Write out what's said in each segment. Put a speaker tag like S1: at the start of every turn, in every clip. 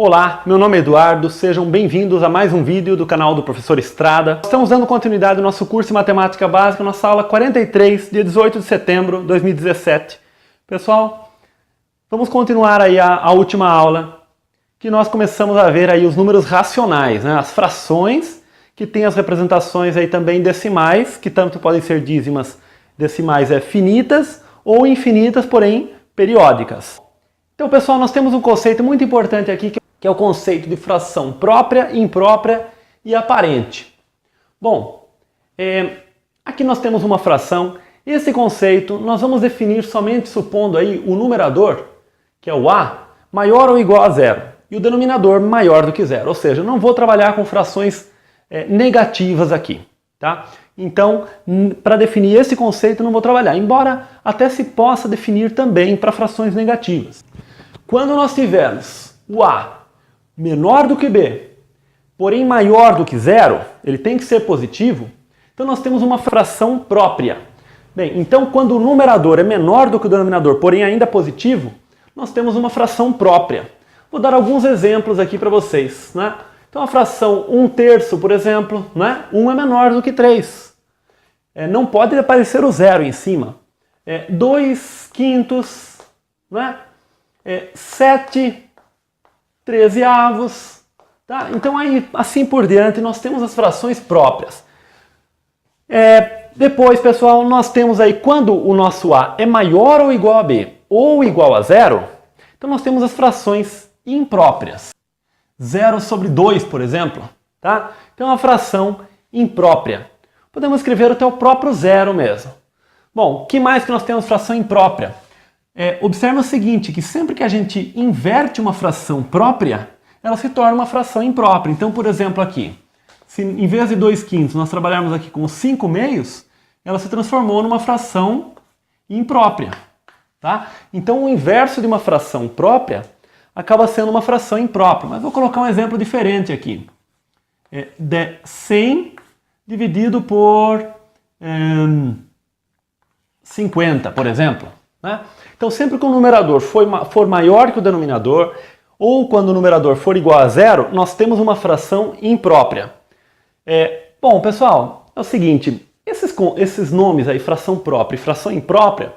S1: Olá, meu nome é Eduardo, sejam bem-vindos a mais um vídeo do canal do Professor Estrada. Estamos dando continuidade ao nosso curso de Matemática Básica, nossa aula 43, dia 18 de setembro de 2017. Pessoal, vamos continuar aí a última aula, que nós começamos a ver aí os números racionais, né? As frações, que tem as representações aí também decimais, que tanto podem ser dízimas decimais finitas ou infinitas, porém periódicas. Então, pessoal, nós temos um conceito muito importante aqui, que é o conceito de fração própria, imprópria e aparente. Bom, aqui nós temos uma fração. Esse conceito nós vamos definir somente supondo aí o numerador, que é o a, maior ou igual a zero, e o denominador maior do que zero. Ou seja, eu não vou trabalhar com frações negativas aqui, tá? Então, para definir esse conceito, não vou trabalhar, embora até se possa definir também para frações negativas. Quando nós tivermos o a menor do que b, porém maior do que zero, ele tem que ser positivo, então nós temos uma fração própria. Bem, então quando o numerador é menor do que o denominador, porém ainda positivo, nós temos uma fração própria. Vou dar alguns exemplos aqui para vocês, né? Então a fração 1/3, por exemplo, né? 1 é menor do que 3. Não pode aparecer o zero em cima. 2/5, né? 7/13, tá? Então aí, assim por diante, nós temos as frações próprias. Depois, pessoal, nós temos aí, quando o nosso a é maior ou igual a b, ou igual a zero, então nós temos as frações impróprias. 0/2, por exemplo, tá? Então é uma fração imprópria. Podemos escrever até o próprio zero mesmo. Bom, o que mais que nós temos fração imprópria? Observe o seguinte, que sempre que a gente inverte uma fração própria, ela se torna uma fração imprópria. Então, por exemplo, aqui, se em vez de 2/5 nós trabalharmos aqui com 5/2, ela se transformou numa fração imprópria, tá? Então, o inverso de uma fração própria acaba sendo uma fração imprópria. Mas vou colocar um exemplo diferente aqui. 100 dividido por 50, por exemplo, né? Então, sempre que o numerador for maior que o denominador, ou quando o numerador for igual a zero, nós temos uma fração imprópria. Bom, pessoal, é o seguinte, esses nomes aí, fração própria e fração imprópria,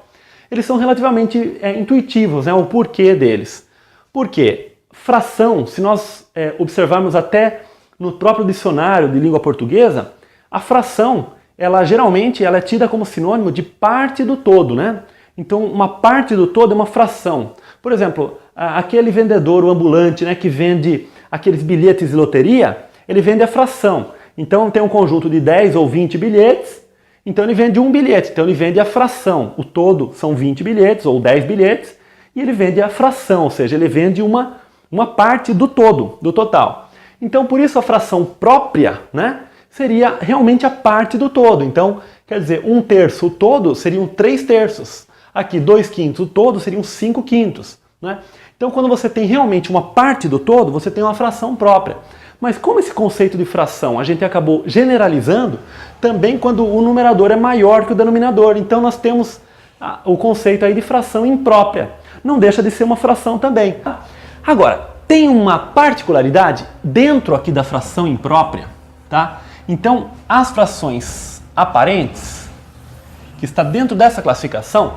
S1: eles são relativamente intuitivos, né, o porquê deles. Por quê? Fração, se nós observarmos até no próprio dicionário de língua portuguesa, a fração, geralmente ela é tida como sinônimo de parte do todo, né? Então, uma parte do todo é uma fração. Por exemplo, aquele vendedor, o ambulante, né, que vende aqueles bilhetes de loteria, ele vende a fração. Então, tem um conjunto de 10 ou 20 bilhetes, então ele vende um bilhete, então ele vende a fração. O todo são 20 bilhetes ou 10 bilhetes, e ele vende a fração, ou seja, ele vende uma parte do todo, do total. Então, por isso a fração própria, né, seria realmente a parte do todo. Então, quer dizer, 1/3 o todo seriam 3/3. Aqui, 2/5 o todo seriam 5/5, né? Então, quando você tem realmente uma parte do todo, você tem uma fração própria. Mas como esse conceito de fração a gente acabou generalizando, também quando o numerador é maior que o denominador. Então, nós temos o conceito aí de fração imprópria. Não deixa de ser uma fração também. Agora, tem uma particularidade dentro aqui da fração imprópria, tá? Então, as frações aparentes, que está dentro dessa classificação,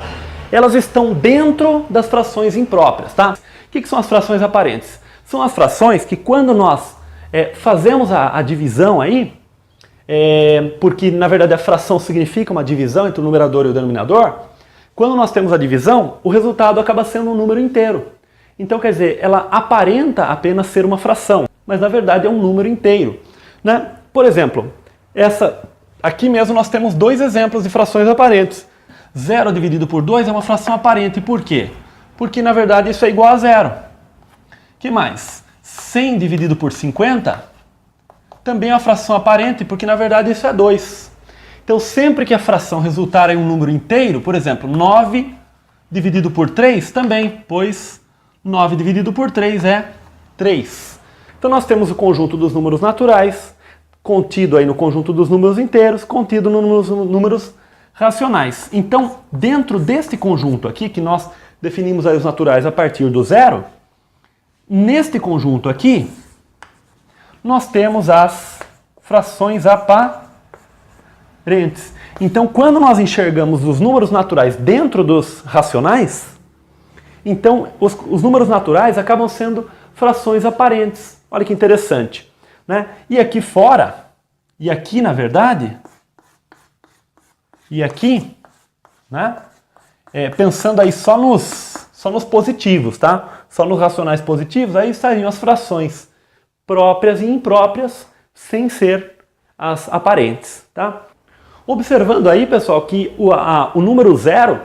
S1: elas estão dentro das frações impróprias, tá? O que são as frações aparentes? São as frações que quando nós fazemos a divisão aí, porque na verdade a fração significa uma divisão entre o numerador e o denominador, quando nós temos a divisão, o resultado acaba sendo um número inteiro. Então, quer dizer, ela aparenta apenas ser uma fração, mas na verdade é um número inteiro, né? Por exemplo, aqui mesmo nós temos dois exemplos de frações aparentes. 0 dividido por 2 é uma fração aparente. Por quê? Porque na verdade isso é igual a zero. O que mais? 100 dividido por 50 também é uma fração aparente, porque na verdade isso é 2. Então, sempre que a fração resultar em um número inteiro, por exemplo, 9 dividido por 3 também, pois 9 dividido por 3 é 3. Então, nós temos o conjunto dos números naturais, contido aí no conjunto dos números inteiros, contido nos números racionais. Então, dentro deste conjunto aqui, que nós definimos aí os naturais a partir do zero, neste conjunto aqui, nós temos as frações aparentes. Então, quando nós enxergamos os números naturais dentro dos racionais, então os números naturais acabam sendo frações aparentes. Olha que interessante, né? E aqui fora, e aqui na verdade, e aqui, né? Pensando aí só nos positivos, tá? Só nos racionais positivos, aí estariam as frações próprias e impróprias, sem ser as aparentes, tá? Observando aí, pessoal, que o número zero,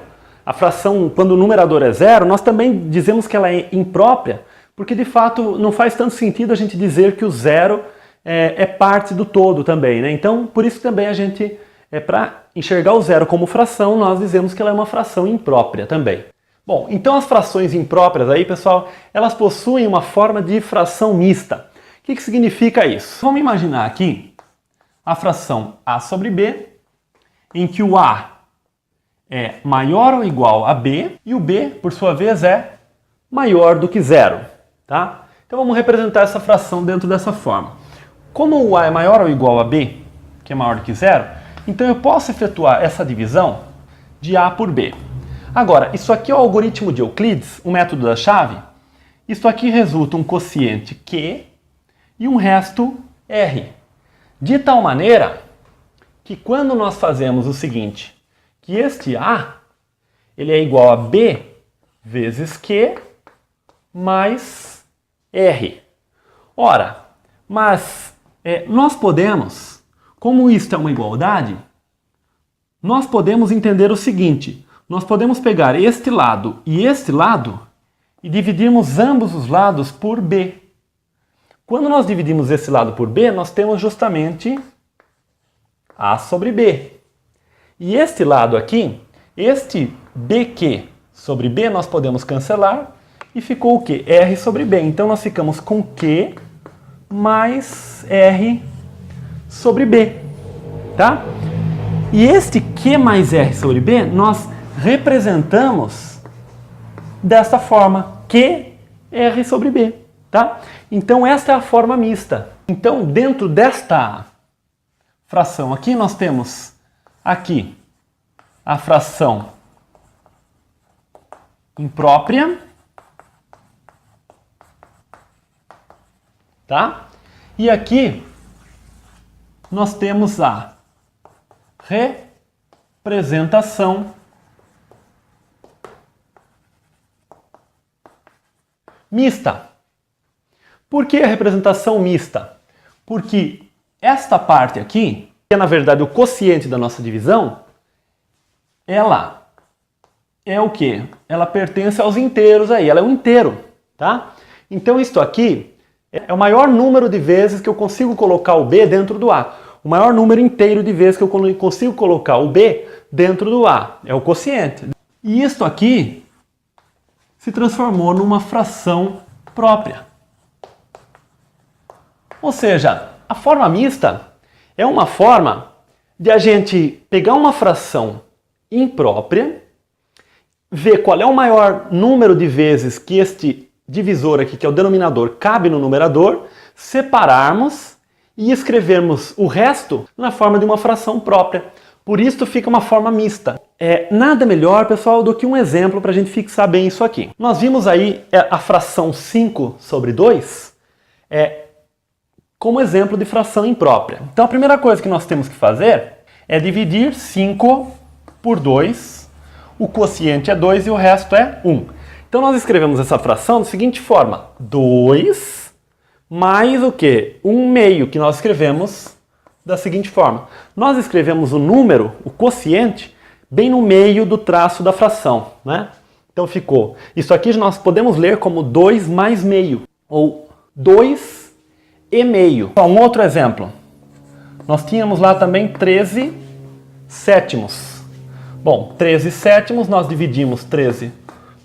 S1: a fração, quando o numerador é zero, nós também dizemos que ela é imprópria, porque de fato não faz tanto sentido a gente dizer que o zero é parte do todo também, né? Então, por isso também a gente, para enxergar o zero como fração, nós dizemos que ela é uma fração imprópria também. Bom, então as frações impróprias aí, pessoal, elas possuem uma forma de fração mista. O que significa isso? Vamos imaginar aqui a fração a sobre b, em que o a é maior ou igual a b e o b, por sua vez, é maior do que zero, tá? Então vamos representar essa fração dentro dessa forma. Como o a é maior ou igual a b, que é maior do que zero, então eu posso efetuar essa divisão de a por b. Agora, isso aqui é o algoritmo de Euclides, o método da chave. Isso aqui resulta um quociente q e um resto r. De tal maneira que quando nós fazemos o seguinte, que este a ele é igual a b vezes q mais r. Ora, mas nós podemos, como isto é uma igualdade, nós podemos entender o seguinte, nós podemos pegar este lado e dividirmos ambos os lados por b. Quando nós dividimos esse lado por b, nós temos justamente a sobre b. E este lado aqui, este bq sobre b, nós podemos cancelar e ficou o quê? R sobre b. Então nós ficamos com q mais r sobre b, tá? E este q mais r sobre b, nós representamos desta forma, q r sobre b, tá? Então esta é a forma mista. Então dentro desta fração aqui, nós temos aqui a fração imprópria, tá? E aqui nós temos a representação mista. Por que a representação mista? Porque esta parte aqui, que é na verdade o quociente da nossa divisão, ela é o quê? Ela pertence aos inteiros aí, ela é um inteiro, tá? Então isto aqui é o maior número de vezes que eu consigo colocar o b dentro do a. O maior número inteiro de vezes que eu consigo colocar o b dentro do a. É o quociente. E isto aqui se transformou numa fração própria. Ou seja, a forma mista é uma forma de a gente pegar uma fração imprópria, ver qual é o maior número de vezes que este divisor aqui, que é o denominador, cabe no numerador, separarmos e escrevermos o resto na forma de uma fração própria. Por isso fica uma forma mista. Nada melhor, pessoal, do que um exemplo para a gente fixar bem isso aqui. Nós vimos aí a fração 5 sobre 2 como exemplo de fração imprópria. Então a primeira coisa que nós temos que fazer é dividir 5 por 2. O quociente é 2 e o resto é 1. Então nós escrevemos essa fração da seguinte forma. 2 mais o quê? 1/2, que nós escrevemos da seguinte forma. Nós escrevemos o número, o quociente, bem no meio do traço da fração, né? Então ficou. Isso aqui nós podemos ler como 2 mais meio, ou 2 e meio. Um outro exemplo. Nós tínhamos lá também 13 sétimos. Bom, 13 sétimos, nós dividimos 13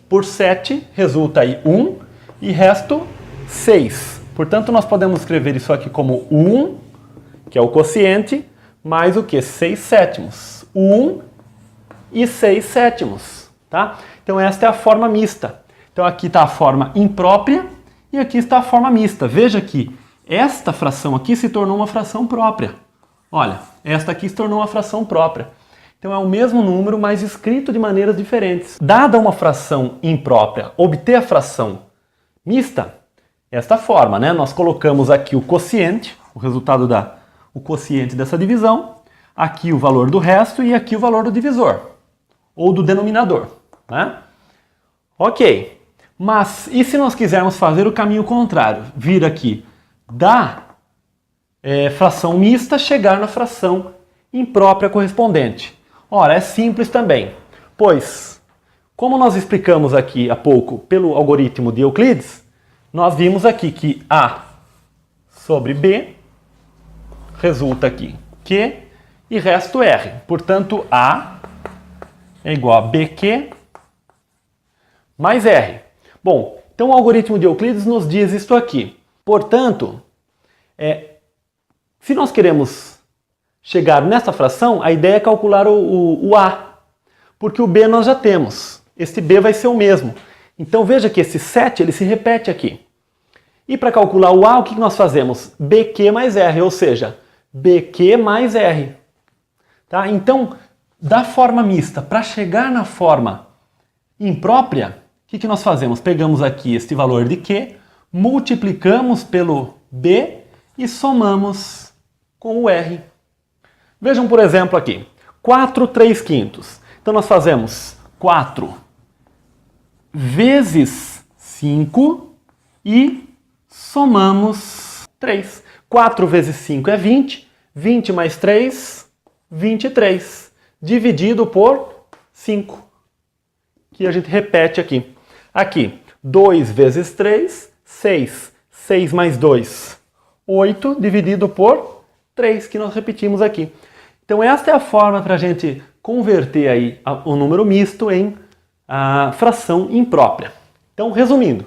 S1: por 7, resulta aí 1, e resto 6. Portanto, nós podemos escrever isso aqui como 1, que é o quociente, mais o que? 6 sétimos. 1 e 6 sétimos, tá? Então esta é a forma mista. Então aqui está a forma imprópria E aqui está a forma mista. Veja que esta fração aqui se tornou uma fração própria. Olha, esta aqui se tornou uma fração própria. Então é o mesmo número, mas escrito de maneiras diferentes. Dada uma fração imprópria, obter a fração mista, esta forma, né? Nós colocamos aqui o quociente, o resultado o quociente dessa divisão, aqui o valor do resto e aqui o valor do divisor, ou do denominador, né? Ok, mas e se nós quisermos fazer o caminho contrário? Vir aqui da fração mista, chegar na fração imprópria correspondente. Ora, é simples também, pois, como nós explicamos aqui há pouco pelo algoritmo de Euclides, nós vimos aqui que A sobre B resulta aqui Q e resto R. Portanto, A é igual a BQ mais R. Bom, então o algoritmo de Euclides nos diz isto aqui. Portanto, se nós queremos chegar nessa fração, a ideia é calcular o A, porque o B nós já temos. Este B vai ser o mesmo. Então veja que esse 7 ele se repete aqui. E para calcular o A, o que nós fazemos? BQ mais R, ou seja, BQ mais R. Tá? Então, da forma mista para chegar na forma imprópria, o que nós fazemos? Pegamos aqui este valor de Q, multiplicamos pelo B e somamos com o R. Vejam, por exemplo, aqui, 4 3/5. Então nós fazemos 4 vezes 5 e somamos 3. 4 vezes 5 é 20, 20 mais 3, 23, dividido por 5, que a gente repete aqui. Aqui, 2 vezes 3, 6, 6 mais 2, 8, dividido por 3, que nós repetimos aqui. Então esta é a forma para a gente converter aí o número misto em a fração imprópria. Então, resumindo,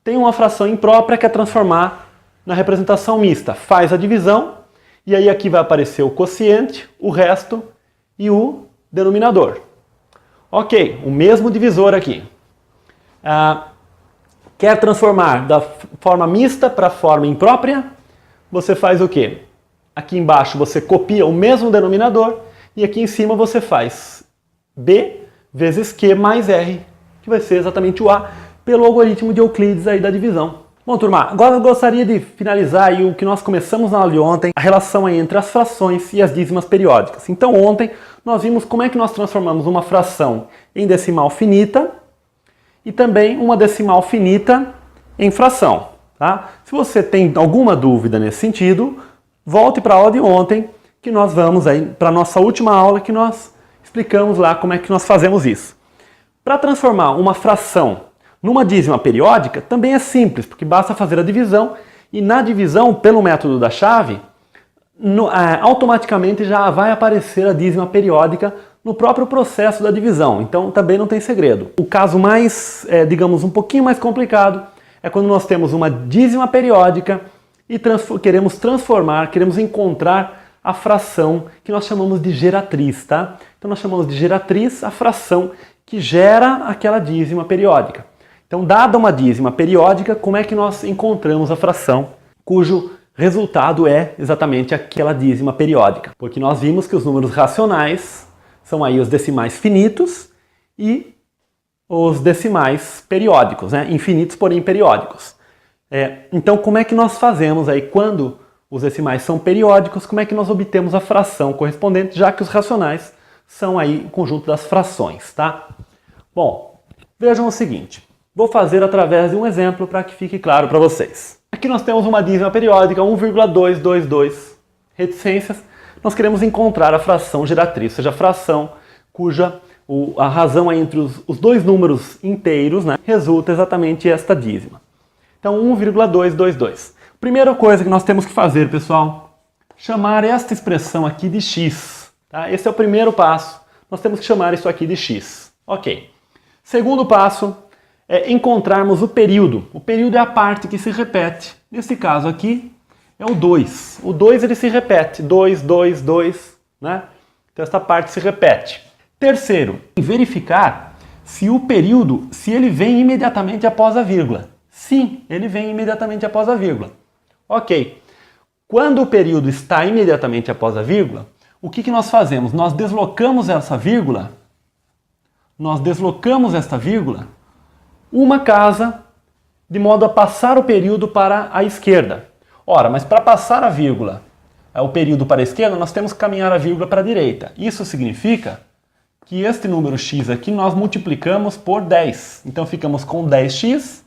S1: tem uma fração imprópria que é transformar na representação mista. Faz a divisão e aí aqui vai aparecer o quociente, o resto e o denominador. Ok, o mesmo divisor aqui. Quer transformar da forma mista para a forma imprópria? Você faz o quê? Aqui embaixo você copia o mesmo denominador e aqui em cima você faz B vezes Q mais R, que vai ser exatamente o A, pelo algoritmo de Euclides aí da divisão. Bom, turma, agora eu gostaria de finalizar aí o que nós começamos na aula de ontem, a relação aí entre as frações e as dízimas periódicas. Então ontem nós vimos como é que nós transformamos uma fração em decimal finita e também uma decimal finita em fração. Tá? Se você tem alguma dúvida nesse sentido, volte para a aula de ontem, que nós vamos aí para a nossa última aula, que nós explicamos lá como é que nós fazemos isso. Para transformar uma fração numa dízima periódica, também é simples, porque basta fazer a divisão, e na divisão, pelo método da chave, automaticamente já vai aparecer a dízima periódica no próprio processo da divisão, então também não tem segredo. O caso mais, digamos, um pouquinho mais complicado, é quando nós temos uma dízima periódica e queremos encontrar a fração que nós chamamos de geratriz, tá? Então nós chamamos de geratriz a fração que gera aquela dízima periódica. Então, dada uma dízima periódica, como é que nós encontramos a fração cujo resultado é exatamente aquela dízima periódica? Porque nós vimos que os números racionais são aí os decimais finitos e os decimais periódicos, né? Infinitos, porém periódicos. Então, como é que nós fazemos aí quando os decimais são periódicos, como é que nós obtemos a fração correspondente, já que os racionais são aí o conjunto das frações, tá? Bom, vejam o seguinte, vou fazer através de um exemplo para que fique claro para vocês. Aqui nós temos uma dízima periódica, 1,222 reticências, nós queremos encontrar a fração geratriz, ou seja, a fração cuja a razão é entre os dois números inteiros, né, resulta exatamente esta dízima. Então, 1,222. Primeira coisa que nós temos que fazer, pessoal, chamar esta expressão aqui de x. Tá? Esse é o primeiro passo. Nós temos que chamar isso aqui de x. Ok. Segundo passo é encontrarmos o período. O período é a parte que se repete. Nesse caso aqui é o 2. O 2 ele se repete. 2, 2, 2. Né? Então esta parte se repete. Terceiro, verificar se o período, se ele vem imediatamente após a vírgula. Sim, ele vem imediatamente após a vírgula. Ok. Quando o período está imediatamente após a vírgula, o que nós fazemos? Nós deslocamos essa vírgula, uma casa, de modo a passar o período para a esquerda. Ora, mas para passar a vírgula, o período para a esquerda, nós temos que caminhar a vírgula para a direita. Isso significa que este número x aqui nós multiplicamos por 10. Então ficamos com 10x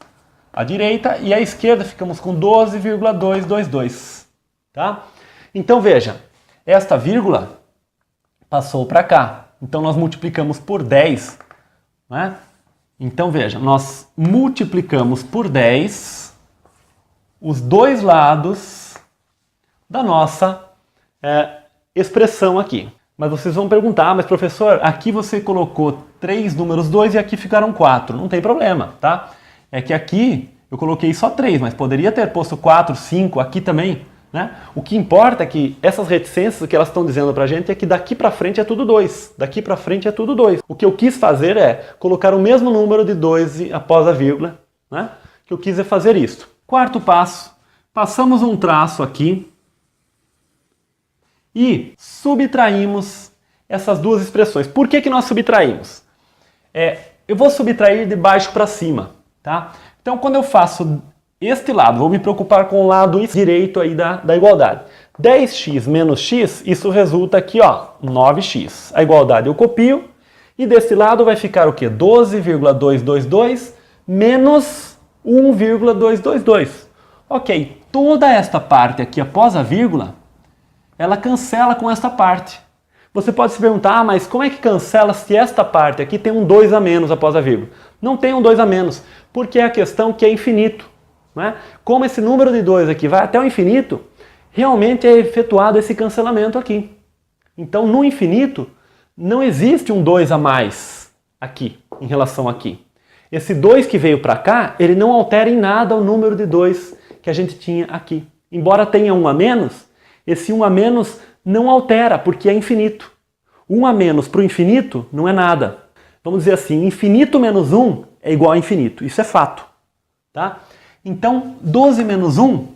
S1: à direita e à esquerda ficamos com 12,222. Tá? Então veja, esta vírgula passou para cá. Então nós multiplicamos por 10. Né? Então veja, nós multiplicamos por 10 os dois lados da nossa expressão aqui. Mas vocês vão perguntar, mas professor, aqui você colocou 3 números 2 e aqui ficaram 4. Não tem problema, tá? É que aqui eu coloquei só 3, mas poderia ter posto 4, 5, aqui também, né? O que importa é que essas reticências, o que elas estão dizendo pra gente é que daqui pra frente é tudo 2. Daqui pra frente é tudo 2. O que eu quis fazer é colocar o mesmo número de 2 após a vírgula, né? O que eu quis é fazer isso. Quarto passo, passamos um traço aqui e subtraímos essas duas expressões. Por que nós subtraímos? Eu vou subtrair de baixo para cima, tá? Então, quando eu faço este lado, vou me preocupar com o lado direito aí da igualdade. 10x menos x, isso resulta aqui, ó, 9x. A igualdade eu copio e desse lado vai ficar o quê? 12,222 menos 1,222. Ok, toda esta parte aqui após a vírgula, ela cancela com esta parte. Você pode se perguntar, mas como é que cancela se esta parte aqui tem um 2 a menos após a vírgula? Não tem um 2 a menos, porque é a questão que é infinito. Né? Como esse número de 2 aqui vai até o infinito, realmente é efetuado esse cancelamento aqui. Então, no infinito, não existe um 2 a mais aqui, em relação aqui. Esse 2 que veio para cá, ele não altera em nada o número de 2 que a gente tinha aqui. Embora tenha 1 a menos, esse 1 a menos não altera, porque é infinito. 1 a menos para o infinito não é nada. Vamos dizer assim, infinito menos 1 é igual a infinito. Isso é fato. Tá? Então, 12 menos 1,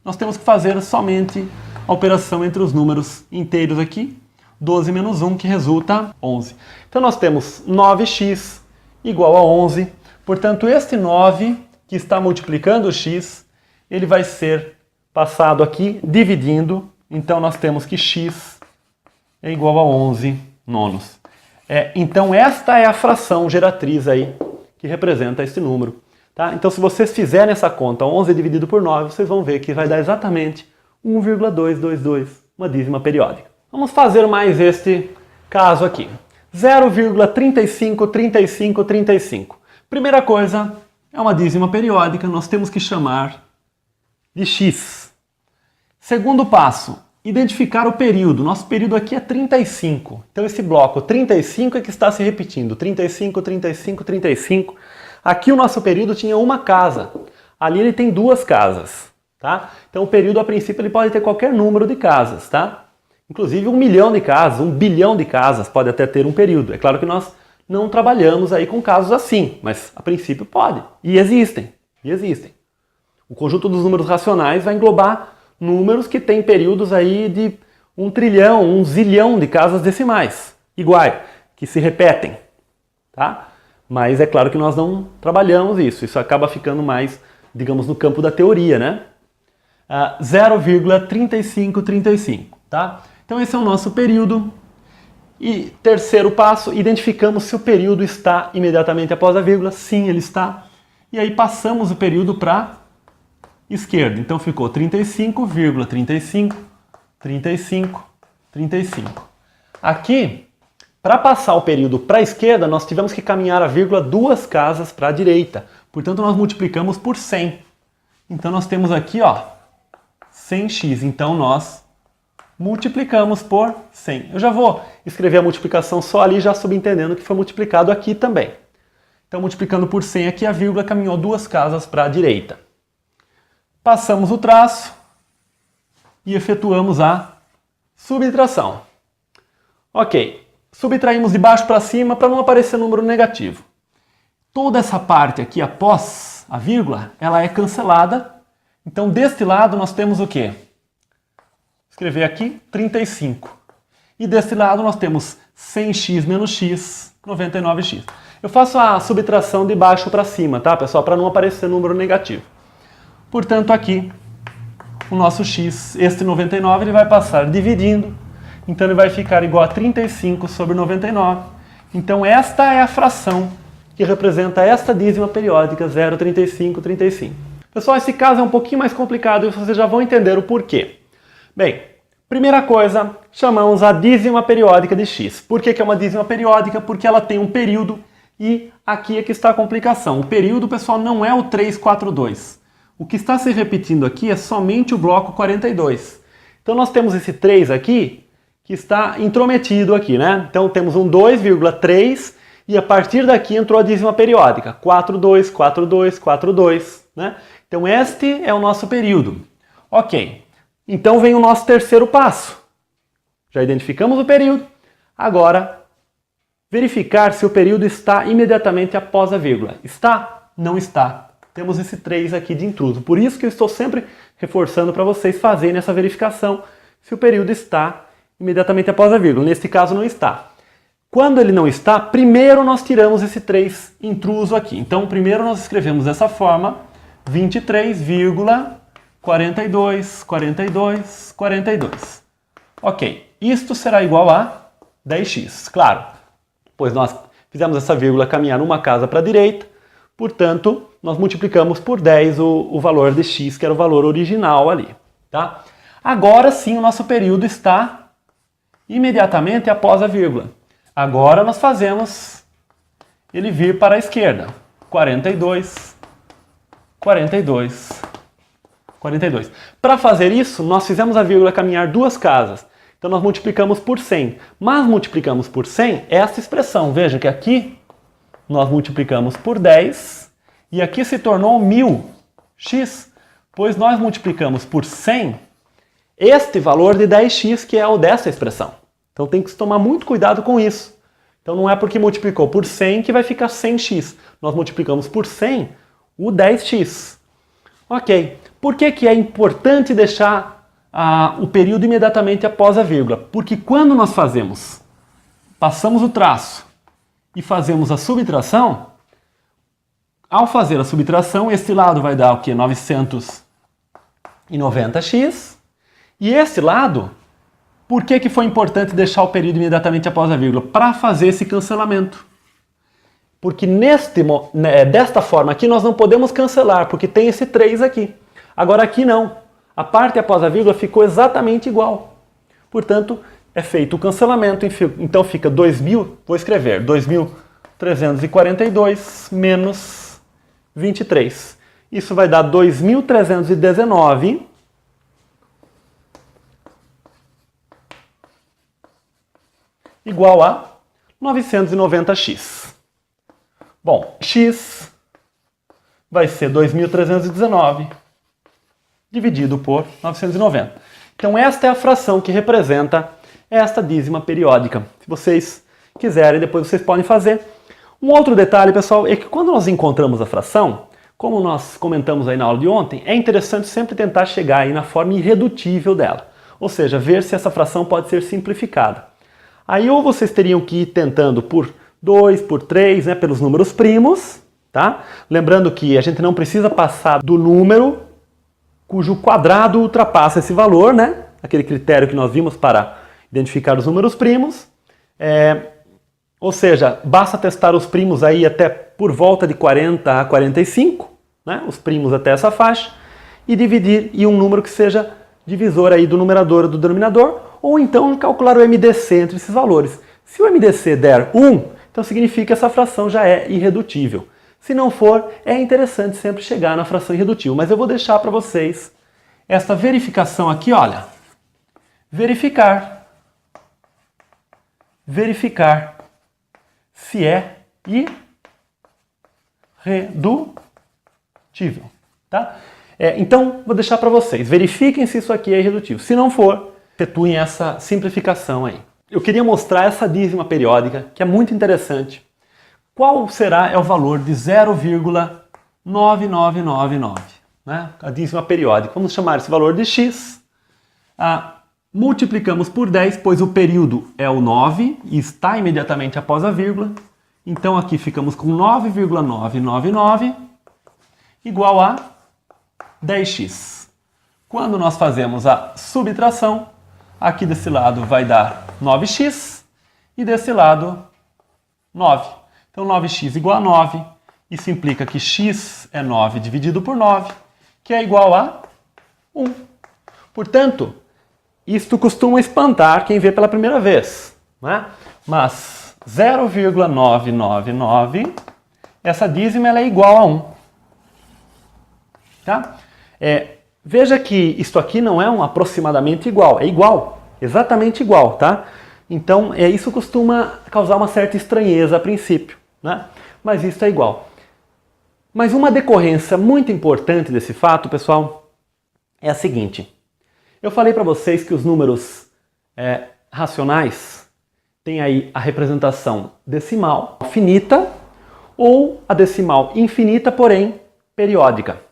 S1: nós temos que fazer somente a operação entre os números inteiros aqui. 12 menos 1, que resulta 11. Então, nós temos 9x igual a 11. Portanto, este 9, que está multiplicando o x, ele vai ser passado aqui, dividindo. Então, nós temos que x é igual a 11 nonos. Então, esta é a fração geratriz aí, que representa esse número. Tá? Então, se vocês fizerem essa conta, 11 dividido por 9, vocês vão ver que vai dar exatamente 1,222, uma dízima periódica. Vamos fazer mais este caso aqui. 0,353535. Primeira coisa, é uma dízima periódica, nós temos que chamar de x. Segundo passo, identificar o período. Nosso período aqui é 35. Então esse bloco 35 é que está se repetindo. 35, 35, 35. Aqui o nosso período tinha uma casa. Ali ele tem duas casas. Tá? Então o período a princípio ele pode ter qualquer número de casas. Tá? Inclusive 1 milhão de casas, 1 bilhão de casas pode até ter um período. É claro que nós não trabalhamos aí com casos assim, mas a princípio pode. E existem. O conjunto dos números racionais vai englobar números que têm períodos aí de 1 trilhão, 1 zilhão de casas decimais, iguais, que se repetem, tá? Mas é claro que nós não trabalhamos isso acaba ficando mais, digamos, no campo da teoria, né? 0,3535, tá? Então esse é o nosso período. E terceiro passo, identificamos se o período está imediatamente após a vírgula. Sim, ele está. E aí passamos o período para esquerda. Então ficou 35,35, 35, 35. Aqui, para passar o período para a esquerda, nós tivemos que caminhar a vírgula 2 casas para a direita. Portanto, nós multiplicamos por 100. Então nós temos aqui, ó, 100x. Então nós multiplicamos por 100. Eu já vou escrever a multiplicação só ali, já subentendendo que foi multiplicado aqui também. Então, multiplicando por 100 aqui, a vírgula caminhou 2 casas para a direita. Passamos o traço e efetuamos a subtração. Ok, subtraímos de baixo para cima para não aparecer número negativo. Toda essa parte aqui após a vírgula, ela é cancelada. Então, deste lado, nós temos o quê? Vou escrever aqui 35. E deste lado, nós temos 100x menos x, 99x. Eu faço a subtração de baixo para cima, tá, pessoal? Para não aparecer número negativo. Portanto, aqui, o nosso x, este 99, ele vai passar dividindo. Então, ele vai ficar igual a 35 sobre 99. Então, esta é a fração que representa esta dízima periódica, 0,3535. Pessoal, esse caso é um pouquinho mais complicado e vocês já vão entender o porquê. Bem, primeira coisa, chamamos a dízima periódica de x. Por que é uma dízima periódica? Porque ela tem um período e aqui é que está a complicação. O período, pessoal, não é o 342. O que está se repetindo aqui é somente o bloco 42. Então nós temos esse 3 aqui que está intrometido aqui, né? Então temos um 2,3 e a partir daqui entrou a dízima periódica, 42, 42, 42, né? Então este é o nosso período. Ok, então vem o nosso terceiro passo. Já identificamos o período, agora verificar se o período está imediatamente após a vírgula. Está? Não está. Temos esse 3 aqui de intruso. Por isso que eu estou sempre reforçando para vocês fazerem essa verificação se o período está imediatamente após a vírgula. Neste caso não está. Quando ele não está, primeiro nós tiramos esse 3 intruso aqui. Então primeiro nós escrevemos dessa forma, 23,42, 42, 42. Ok, isto será igual a 10x, claro. Pois nós fizemos essa vírgula caminhar uma casa para a direita, portanto, nós multiplicamos por 10 o valor de x, que era o valor original ali, tá? Agora sim o nosso período está imediatamente após a vírgula. Agora nós fazemos ele vir para a esquerda. 42, 42, 42. Para fazer isso, nós fizemos a vírgula caminhar duas casas. Então nós multiplicamos por 100. Mas multiplicamos por 100 essa expressão. Veja que aqui nós multiplicamos por 10 e aqui se tornou 1000x, pois nós multiplicamos por 100 este valor de 10x, que é o dessa expressão. Então tem que tomar muito cuidado com isso. Então não é porque multiplicou por 100 que vai ficar 100x. Nós multiplicamos por 100 o 10x. Ok. Por que é importante deixar o período imediatamente após a vírgula? Porque quando nós passamos o traço e fazemos a subtração, ao fazer a subtração, este lado vai dar o quê? 990x. E esse lado, por que foi importante deixar o período imediatamente após a vírgula? Para fazer esse cancelamento. Porque desta forma aqui nós não podemos cancelar, porque tem esse 3 aqui. Agora aqui não. A parte após a vírgula ficou exatamente igual. Portanto, é feito o cancelamento, então fica 2.000, vou escrever, 2.342 menos 23. Isso vai dar 2.319 igual a 990x. Bom, x vai ser 2.319 dividido por 990. Então esta é a fração que representa esta dízima periódica. Se vocês quiserem, depois vocês podem fazer. Um outro detalhe, pessoal, é que quando nós encontramos a fração, como nós comentamos aí na aula de ontem, é interessante sempre tentar chegar aí na forma irredutível dela. Ou seja, ver se essa fração pode ser simplificada. Aí ou vocês teriam que ir tentando por 2, por 3, né, pelos números primos, tá? Lembrando que a gente não precisa passar do número cujo quadrado ultrapassa esse valor, né? Aquele critério que nós vimos para identificar os números primos. Ou seja, basta testar os primos aí até por volta de 40 a 45, né? Os primos até essa faixa, e dividir em um número que seja divisor aí do numerador ou do denominador, ou então calcular o MDC entre esses valores. Se o MDC der 1, então significa que essa fração já é irredutível. Se não for, é interessante sempre chegar na fração irredutível. Mas eu vou deixar para vocês esta verificação aqui, olha. Verificar se é irredutível, tá? Então, vou deixar para vocês. Verifiquem se isso aqui é irredutível. Se não for, efetuem essa simplificação aí. Eu queria mostrar essa dízima periódica, que é muito interessante. Qual será o valor de 0,001 9999, né? A dízima periódica. Vamos chamar esse valor de x. Multiplicamos por 10, pois o período é o 9 e está imediatamente após a vírgula. Então aqui ficamos com 9,999 igual a 10x. Quando nós fazemos a subtração, aqui desse lado vai dar 9x e desse lado 9. Então 9x igual a 9. Isso implica que x é 9 dividido por 9, que é igual a 1. Portanto, isto costuma espantar quem vê pela primeira vez, né? Mas 0,999, essa dízima ela é igual a 1. Tá? Veja que isto aqui não é um aproximadamente igual, é igual, exatamente igual, tá? Então, isso costuma causar uma certa estranheza a princípio, né? Mas isso é igual. Mas uma decorrência muito importante desse fato, pessoal, é a seguinte. Eu falei para vocês que os números racionais têm aí a representação decimal finita ou a decimal infinita, porém periódica.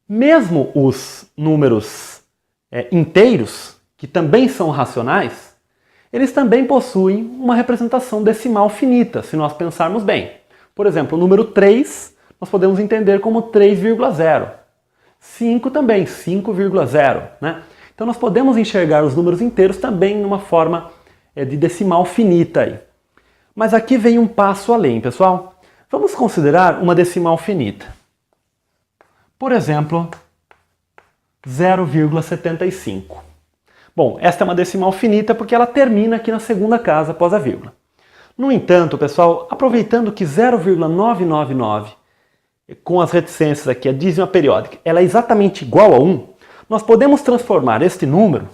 S1: Mesmo os números inteiros, que também são racionais, eles também possuem uma representação decimal finita, se nós pensarmos bem. Por exemplo, o número 3 nós podemos entender como 3,0. 5 também, 5,0. Né? Então nós podemos enxergar os números inteiros também numa forma de decimal finita. Aí. Mas aqui vem um passo além, pessoal. Vamos considerar uma decimal finita. Por exemplo, 0,75. Bom, esta é uma decimal finita porque ela termina aqui na segunda casa após a vírgula. No entanto, pessoal, aproveitando que 0,999, com as reticências aqui, a dízima periódica, ela é exatamente igual a 1, nós podemos transformar este número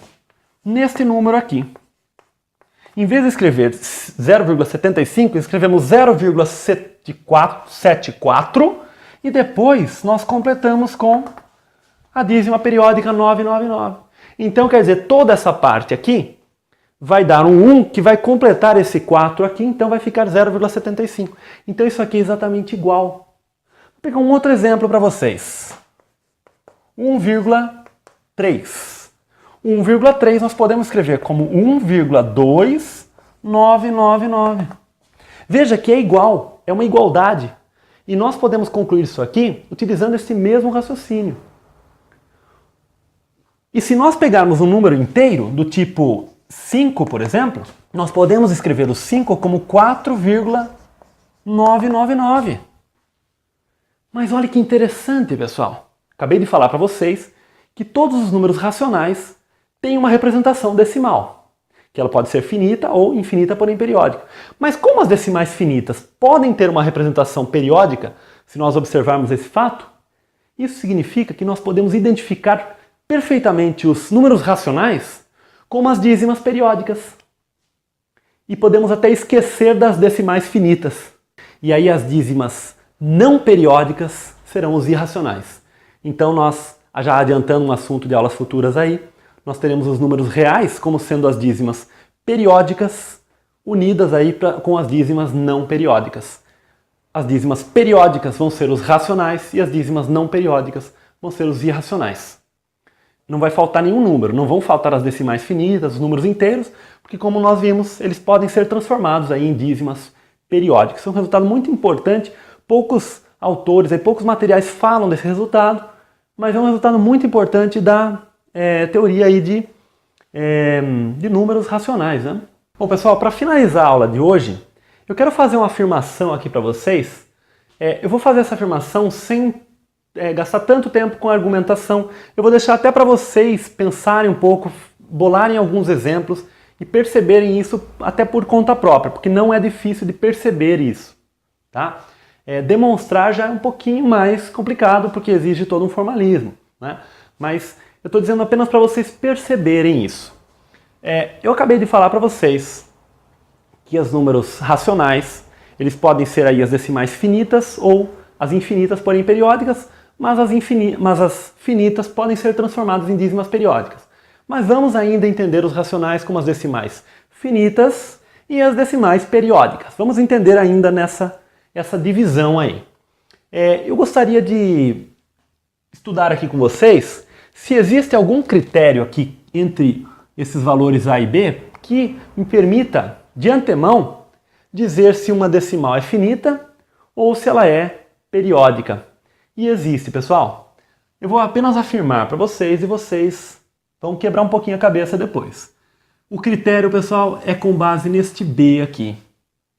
S1: neste número aqui. Em vez de escrever 0,75, escrevemos 0,74 e depois nós completamos com a dízima periódica 999. Então, quer dizer, toda essa parte aqui vai dar um 1 que vai completar esse 4 aqui, então vai ficar 0,75. Então isso aqui é exatamente igual. Vou pegar um outro exemplo para vocês. 1,3. 1,3 nós podemos escrever como 1,2999. Veja que é igual, é uma igualdade. E nós podemos concluir isso aqui utilizando esse mesmo raciocínio. E se nós pegarmos um número inteiro, do tipo 5, por exemplo, nós podemos escrever o 5 como 4,999. Mas olha que interessante, pessoal. Acabei de falar para vocês que todos os números racionais têm uma representação decimal, que ela pode ser finita ou infinita, porém periódica. Mas como as decimais finitas podem ter uma representação periódica, se nós observarmos esse fato, isso significa que nós podemos identificar perfeitamente os números racionais como as dízimas periódicas. E podemos até esquecer das decimais finitas. E aí as dízimas não periódicas serão os irracionais. Então nós, já adiantando um assunto de aulas futuras aí, nós teremos os números reais como sendo as dízimas periódicas unidas aí com as dízimas não periódicas. As dízimas periódicas vão ser os racionais e as dízimas não periódicas vão ser os irracionais. Não vai faltar nenhum número, não vão faltar as decimais finitas, os números inteiros, porque como nós vimos, eles podem ser transformados aí em dízimas periódicas. Isso é um resultado muito importante, poucos autores, poucos materiais falam desse resultado, mas é um resultado muito importante da teoria aí de números racionais. Né? Bom, pessoal, para finalizar a aula de hoje, eu quero fazer uma afirmação aqui para vocês. Eu vou fazer essa afirmação sem gastar tanto tempo com a argumentação. Eu vou deixar até para vocês pensarem um pouco, bolarem alguns exemplos e perceberem isso até por conta própria, porque não é difícil de perceber isso. Tá? Demonstrar já é um pouquinho mais complicado, porque exige todo um formalismo. Né? Mas eu estou dizendo apenas para vocês perceberem isso. Eu acabei de falar para vocês que os números racionais, eles podem ser aí as decimais finitas ou as infinitas, porém periódicas, mas as finitas podem ser transformadas em dízimas periódicas. Mas vamos ainda entender os racionais como as decimais finitas e as decimais periódicas. Vamos entender ainda essa divisão aí. Eu gostaria de estudar aqui com vocês se existe algum critério aqui entre esses valores A e B que me permita, de antemão, dizer se uma decimal é finita ou se ela é periódica. E existe, pessoal. Eu vou apenas afirmar para vocês e vocês vão quebrar um pouquinho a cabeça depois. O critério, pessoal, é com base neste B aqui,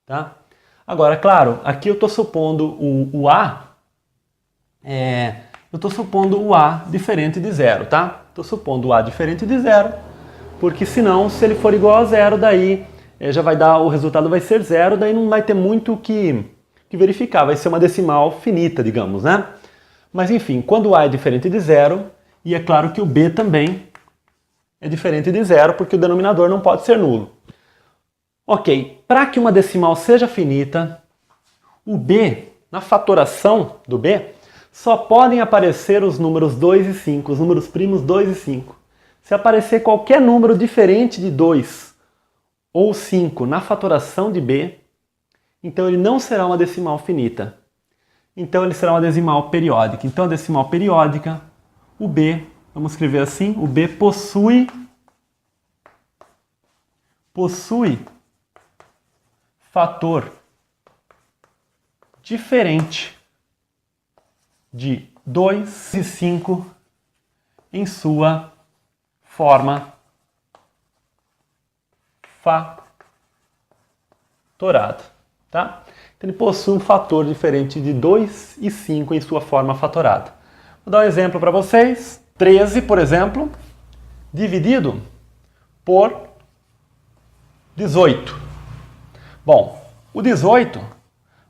S1: tá? Agora, claro, aqui eu estou supondo o A, eu estou supondo o A diferente de zero, tá? Estou supondo o A diferente de zero, porque senão, se ele for igual a zero, daí já vai dar, o resultado vai ser zero, daí não vai ter muito o que verificar, vai ser uma decimal finita, digamos, né? Mas enfim, quando o A é diferente de zero, e é claro que o B também é diferente de zero, porque o denominador não pode ser nulo. Ok, para que uma decimal seja finita, o B, na fatoração do B, só podem aparecer os números 2 e 5, os números primos 2 e 5. Se aparecer qualquer número diferente de 2 ou 5 na fatoração de B, então ele não será uma decimal finita. Então ele será uma decimal periódica. Então a decimal periódica, o B, vamos escrever assim, o B possui fator diferente de 2 e 5 em sua forma fatorada, tá? Então ele possui um fator diferente de 2 e 5 em sua forma fatorada. Vou dar um exemplo para vocês. 13, por exemplo, dividido por 18. Bom, o 18,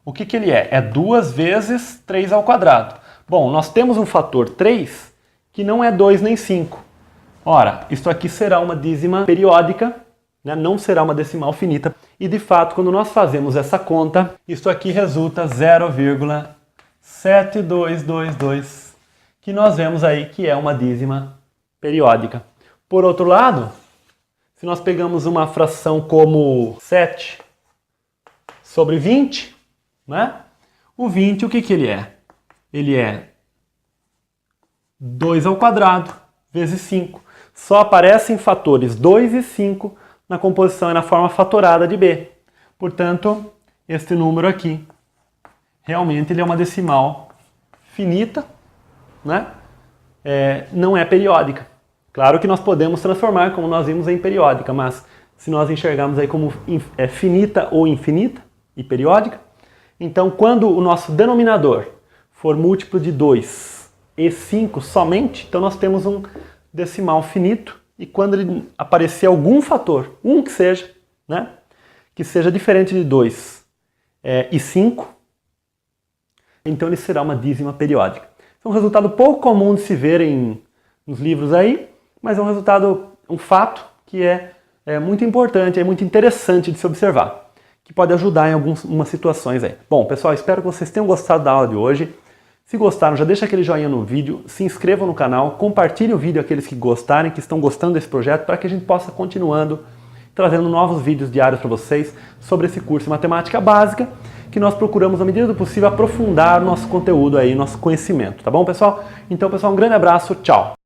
S1: o que ele é? É 2 vezes 3 ao quadrado. Bom, nós temos um fator 3 que não é 2 nem 5. Ora, isso aqui será uma dízima periódica, né? Não será uma decimal finita. E de fato, quando nós fazemos essa conta, isso aqui resulta 0,7222, que nós vemos aí que é uma dízima periódica. Por outro lado, se nós pegamos uma fração como 7 sobre 20, né? O 20, o que ele é? Ele é 2 ao quadrado vezes 5. Só aparecem fatores 2 e 5 na composição e na forma fatorada de B. Portanto, este número aqui, realmente ele é uma decimal finita, né? Não é periódica. Claro que nós podemos transformar, como nós vimos, em periódica, mas se nós enxergarmos aí como finita ou infinita e periódica, então quando o nosso denominador for múltiplo de 2 e 5 somente, então nós temos um decimal finito, e quando ele aparecer algum fator, que seja, né, que seja diferente de 2 e 5, então ele será uma dízima periódica. É um resultado pouco comum de se ver nos livros aí, mas é um fato que é muito importante, é muito interessante de se observar, que pode ajudar em algumas situações aí. Bom, pessoal, espero que vocês tenham gostado da aula de hoje. Se gostaram, já deixa aquele joinha no vídeo, se inscrevam no canal, compartilhem o vídeo aqueles que gostarem, que estão gostando desse projeto, para que a gente possa continuando trazendo novos vídeos diários para vocês sobre esse curso de matemática básica, que nós procuramos, na medida do possível, aprofundar nosso conteúdo aí, nosso conhecimento, tá bom, pessoal? Então, pessoal, um grande abraço, tchau!